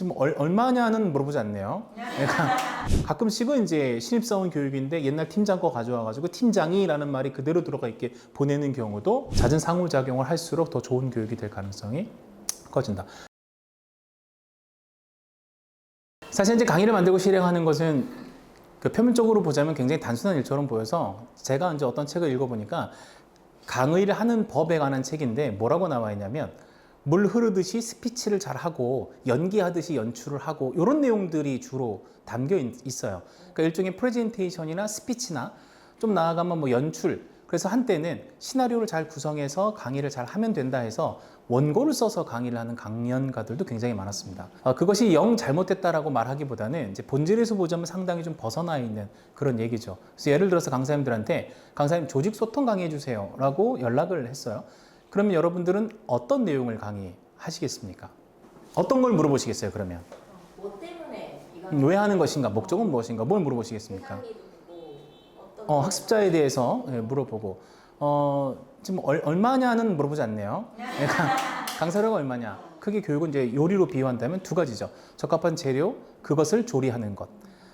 지금 얼마냐는 물어보지 않네요. 가끔씩은 이제 신입사원 교육인데 옛날 팀장 거 가져와가지고 팀장이라는 말이 그대로 들어가 있게 보내는 경우도 잦은 상호작용을 할수록 더 좋은 교육이 될 가능성이 커진다. 사실 이제 강의를 만들고 실행하는 것은 표면적으로 보자면 굉장히 단순한 일처럼 보여서 제가 이제 어떤 책을 읽어보니까 강의를 하는 법에 관한 책인데 뭐라고 나와 있냐면 물 흐르듯이 스피치를 잘 하고 연기하듯이 연출을 하고 이런 내용들이 주로 담겨 있어요. 그러니까 일종의 프레젠테이션이나 스피치나 좀 나아가면 뭐 연출. 그래서 한때는 시나리오를 잘 구성해서 강의를 잘 하면 된다 해서 원고를 써서 강의를 하는 강연가들도 굉장히 많았습니다. 그것이 영 잘못됐다라고 말하기보다는 이제 본질에서 보자면 상당히 좀 벗어나 있는 그런 얘기죠. 그래서 예를 들어서 강사님들한테 강사님 조직 소통 강의해 주세요 라고 연락을 했어요. 그러면 여러분들은 어떤 내용을 강의하시겠습니까? 어떤 걸 물어보시겠어요, 그러면? 뭐 때문에 왜 하는 것인가? 목적은 무엇인가? 뭘 물어보시겠습니까? 학습자에 대해서 물어보고 지금 얼마냐는 물어보지 않네요. 강사료가 얼마냐? 크게 교육은 이제 요리로 비유한다면 두 가지죠. 적합한 재료, 그것을 조리하는 것.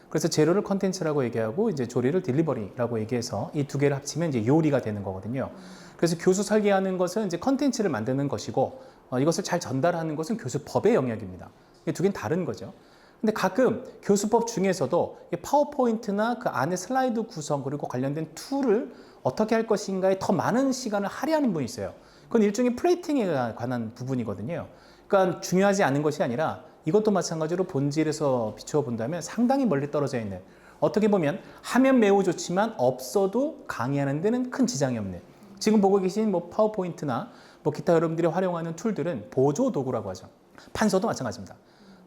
그래서 재료를 컨텐츠라고 얘기하고 이제 조리를 딜리버리라고 얘기해서 이 두 개를 합치면 이제 요리가 되는 거거든요. 그래서 교수 설계하는 것은 이제 컨텐츠를 만드는 것이고 이것을 잘 전달하는 것은 교수법의 영역입니다. 이 두 개는 다른 거죠. 근데 가끔 교수법 중에서도 파워포인트나 그 안에 슬라이드 구성 그리고 관련된 툴을 어떻게 할 것인가에 더 많은 시간을 할애하는 분이 있어요. 그건 일종의 플레이팅에 관한 부분이거든요. 그러니까 중요하지 않은 것이 아니라 이것도 마찬가지로 본질에서 비추어 본다면 상당히 멀리 떨어져 있는, 어떻게 보면 하면 매우 좋지만 없어도 강의하는 데는 큰 지장이 없는, 지금 보고 계신 뭐 파워포인트나 뭐 기타 여러분들이 활용하는 툴들은 보조 도구라고 하죠. 판서도 마찬가지입니다.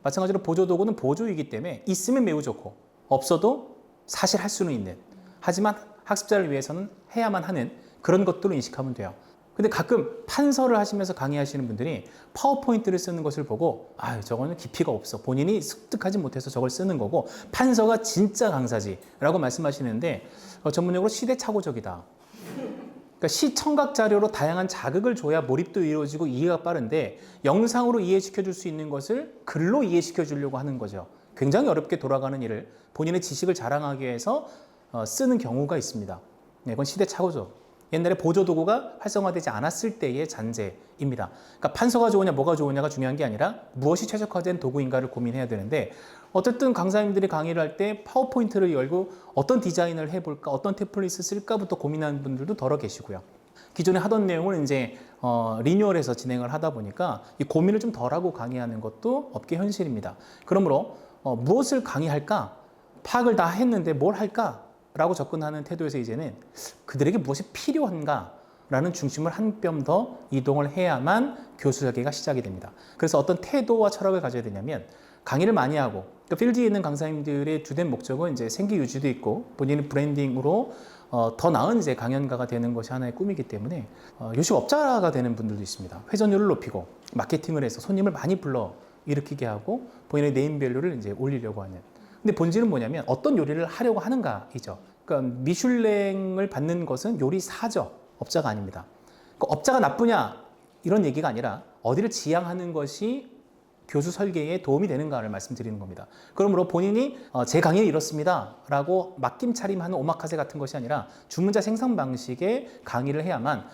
마찬가지로 보조 도구는 보조이기 때문에 있으면 매우 좋고 없어도 사실 할 수는 있는, 하지만 학습자를 위해서는 해야만 하는 그런 것들을 인식하면 돼요. 근데 가끔 판서를 하시면서 강의하시는 분들이 파워포인트를 쓰는 것을 보고 저거는 깊이가 없어, 본인이 습득하지 못해서 저걸 쓰는 거고 판서가 진짜 강사지 라고 말씀하시는데 전문용어로 시대착오적이다. 그러니까 시청각 자료로 다양한 자극을 줘야 몰입도 이루어지고 이해가 빠른데 영상으로 이해시켜 줄 수 있는 것을 글로 이해시켜 주려고 하는 거죠. 굉장히 어렵게 돌아가는 일을 본인의 지식을 자랑하기 위해서 쓰는 경우가 있습니다. 이건 시대착오죠. 옛날에 보조도구가 활성화되지 않았을 때의 잔재입니다. 그러니까 판서가 좋으냐 뭐가 좋으냐가 중요한 게 아니라 무엇이 최적화된 도구인가를 고민해야 되는데, 어쨌든 강사님들이 강의를 할 때 파워포인트를 열고 어떤 디자인을 해볼까, 어떤 템플릿을 쓸까부터 고민하는 분들도 더러 계시고요. 기존에 하던 내용을 이제 리뉴얼해서 진행을 하다 보니까 이 고민을 좀 덜하고 강의하는 것도 업계 현실입니다. 그러므로 무엇을 강의할까? 파악을 다 했는데 뭘 할까? 라고 접근하는 태도에서 이제는 그들에게 무엇이 필요한가? 라는 중심을 한 뼘 더 이동을 해야만 교수 설계가 시작이 됩니다. 그래서 어떤 태도와 철학을 가져야 되냐면, 강의를 많이 하고 그러니까 필드에 있는 강사님들의 주된 목적은 이제 생계 유지도 있고 본인의 브랜딩으로 더 나은 이제 강연가가 되는 것이 하나의 꿈이기 때문에 요식업자가 되는 분들도 있습니다. 회전율을 높이고 마케팅을 해서 손님을 많이 불러 일으키게 하고 본인의 네임밸류를 이제 올리려고 하는. 근데 본질은 뭐냐면 어떤 요리를 하려고 하는가이죠. 그러니까 미슐랭을 받는 것은 요리사죠. 업자가 아닙니다. 그러니까 업자가 나쁘냐 이런 얘기가 아니라 어디를 지향하는 것이 교수 설계에 도움이 되는가를 말씀드리는 겁니다. 그러므로 본인이 제 강의는 이렇습니다 라고 맡김차림하는 오마카세 같은 것이 아니라 주문자 생산 방식의 강의를 해야만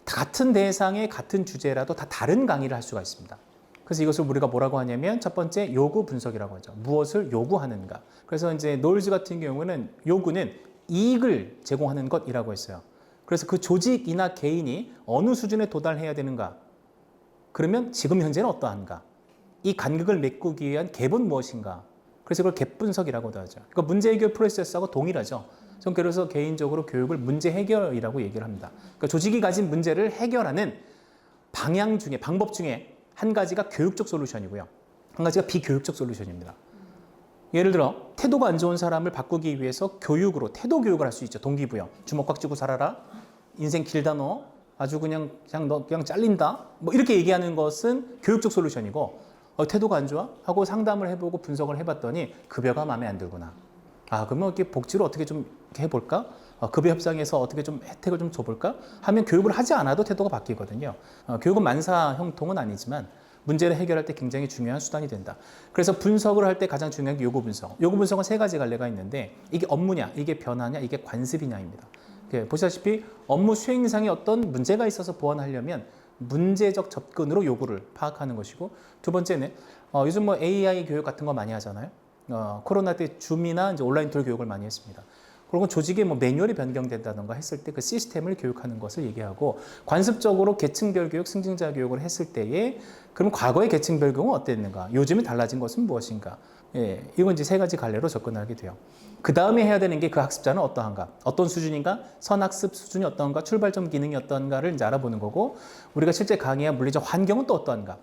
같은 대상의 같은 주제라도 다 다른 강의를 할 수가 있습니다. 그래서 이것을 우리가 뭐라고 하냐면 첫 번째 요구 분석이라고 하죠. 무엇을 요구하는가. 그래서 이제 노일즈 같은 경우는 요구는 이익을 제공하는 것이라고 했어요. 그래서 그 조직이나 개인이 어느 수준에 도달해야 되는가. 그러면 지금 현재는 어떠한가. 이 간극을 메꾸기 위한 갭은 무엇인가. 그래서 그걸 갭 분석이라고도 하죠. 그러니까 문제 해결 프로세스하고 동일하죠. 전 그래서 개인적으로 교육을 문제 해결이라고 얘기를 합니다. 그러니까 조직이 가진 문제를 해결하는 방향 중에, 방법 중에 한 가지가 교육적 솔루션이고요. 한 가지가 비교육적 솔루션입니다. 예를 들어 태도가 안 좋은 사람을 바꾸기 위해서 교육으로 태도 교육을 할 수 있죠. 동기부여. 주먹 꽉 쥐고 살아라. 인생 길다 너. 아주 너 그냥 잘린다. 뭐 이렇게 얘기하는 것은 교육적 솔루션이고, 태도가 안 좋아? 하고 상담을 해보고 분석을 해봤더니 급여가 마음에 안 들구나. 그러면 이렇게 복지를 어떻게 좀 해볼까? 급여 협상에서 어떻게 좀 혜택을 좀 줘볼까? 하면 교육을 하지 않아도 태도가 바뀌거든요. 교육은 만사 형통은 아니지만 문제를 해결할 때 굉장히 중요한 수단이 된다. 그래서 분석을 할 때 가장 중요한 게 요구 분석. 요구 분석은 세 가지 갈래가 있는데 이게 업무냐, 이게 변화냐, 이게 관습이냐입니다. 보시다시피 업무 수행상에 어떤 문제가 있어서 보완하려면 문제적 접근으로 요구를 파악하는 것이고, 두 번째는 요즘 뭐 AI 교육 같은 거 많이 하잖아요. 코로나 때 줌이나 이제 온라인 툴 교육을 많이 했습니다. 그리고 조직의 뭐 매뉴얼이 변경된다던가 했을 때 그 시스템을 교육하는 것을 얘기하고, 관습적으로 계층별 교육, 승진자 교육을 했을 때에 그럼 과거의 계층별 교육은 어땠는가? 요즘에 달라진 것은 무엇인가? 예, 이건 이제 세 가지 갈래로 접근하게 돼요. 그 다음에 해야 되는 게 그 학습자는 어떠한가? 어떤 수준인가? 선학습 수준이 어떠한가? 출발점 기능이 어떠한가를 이제 알아보는 거고, 우리가 실제 강의와 물리적 환경은 또 어떠한가?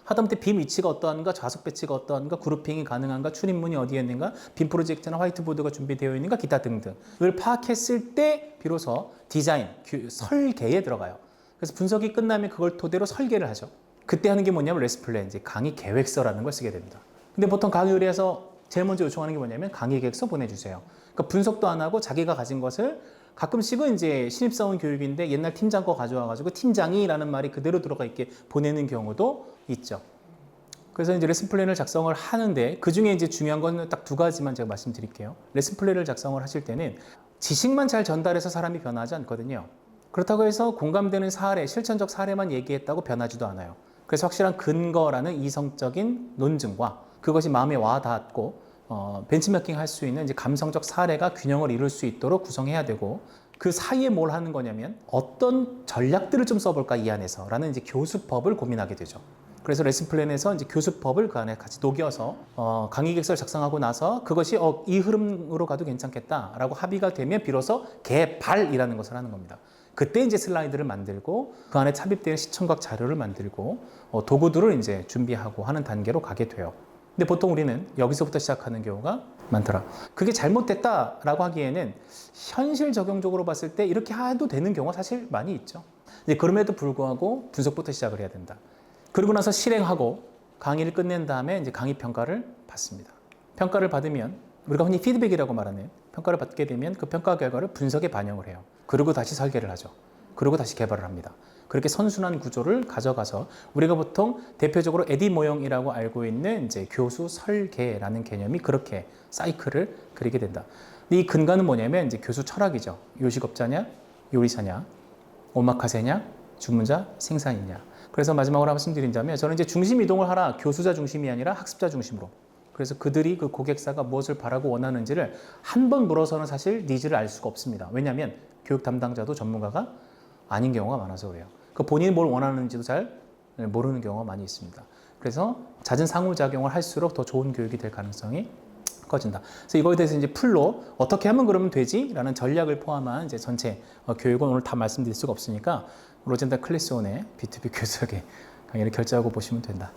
하다못해 빔 위치가 어떠한가, 좌석 배치가 어떠한가, 그룹핑이 가능한가, 출입문이 어디에 있는가, 빔 프로젝트나 화이트보드가 준비되어 있는가, 기타 등등을 파악했을 때 비로소 디자인, 설계에 들어가요. 그래서 분석이 끝나면 그걸 토대로 설계를 하죠. 그때 하는 게 뭐냐면 레슨 플랜, 이제 강의 계획서라는 걸 쓰게 됩니다. 근데 보통 강의 의뢰에서 제일 먼저 요청하는 게 뭐냐면 강의 계획서 보내주세요. 그러니까 분석도 안 하고 자기가 가진 것을, 가끔씩은 이제 신입사원 교육인데 옛날 팀장 거 가져와가지고 팀장이라는 말이 그대로 들어가 있게 보내는 경우도 있죠. 그래서 이제 레슨 플랜을 작성을 하는데 그 중에 이제 중요한 건 딱 두 가지만 제가 말씀드릴게요. 레슨 플랜을 작성을 하실 때는 지식만 잘 전달해서 사람이 변하지 않거든요. 그렇다고 해서 공감되는 사례, 실천적 사례만 얘기했다고 변하지도 않아요. 그래서 확실한 근거라는 이성적인 논증과 그것이 마음에 와 닿았고 벤치마킹 할 수 있는 이제 감성적 사례가 균형을 이룰 수 있도록 구성해야 되고, 그 사이에 뭘 하는 거냐면 어떤 전략들을 좀 써볼까 이 안에서라는 이제 교수법을 고민하게 되죠. 그래서 레슨 플랜에서 이제 교수법을 그 안에 같이 녹여서 강의 계획서를 작성하고 나서 그것이 이 흐름으로 가도 괜찮겠다라고 합의가 되면 비로소 개발이라는 것을 하는 겁니다. 그때 이제 슬라이드를 만들고 그 안에 삽입되는 시청각 자료를 만들고 도구들을 이제 준비하고 하는 단계로 가게 돼요. 근데 보통 우리는 여기서부터 시작하는 경우가 많더라. 그게 잘못됐다라고 하기에는 현실 적용적으로 봤을 때 이렇게 해도 되는 경우가 사실 많이 있죠. 이제 그럼에도 불구하고 분석부터 시작을 해야 된다. 그리고 나서 실행하고 강의를 끝낸 다음에 이제 강의 평가를 받습니다. 평가를 받으면 우리가 흔히 피드백이라고 말하는, 평가를 받게 되면 그 평가 결과를 분석에 반영을 해요. 그리고 다시 설계를 하죠. 그리고 다시 개발을 합니다. 그렇게 선순환 구조를 가져가서 우리가 보통 대표적으로 에디 모형이라고 알고 있는 이제 교수 설계라는 개념이 그렇게 사이클을 그리게 된다. 근데 이 근간은 뭐냐면 이제 교수 철학이죠. 요식업자냐, 요리사냐, 오마카세냐, 주문자, 생산이냐. 그래서 마지막으로 말씀드린다면 저는 이제 중심 이동을 하라, 교수자 중심이 아니라 학습자 중심으로. 그래서 그들이 그 고객사가 무엇을 바라고 원하는지를 한 번 물어서는 사실 니즈를 알 수가 없습니다. 왜냐하면 교육 담당자도 전문가가 아닌 경우가 많아서 그래요. 그 본인이 뭘 원하는지도 잘 모르는 경우가 많이 있습니다. 그래서 잦은 상호작용을 할수록 더 좋은 교육이 될 가능성이 커진다. 그래서 이거에 대해서 이제 풀로 어떻게 하면 그러면 되지? 라는 전략을 포함한 이제 전체 교육은 오늘 다 말씀드릴 수가 없으니까 로젠다 클래스온의 B2B 교수에게 강의를 결제하고 보시면 된다.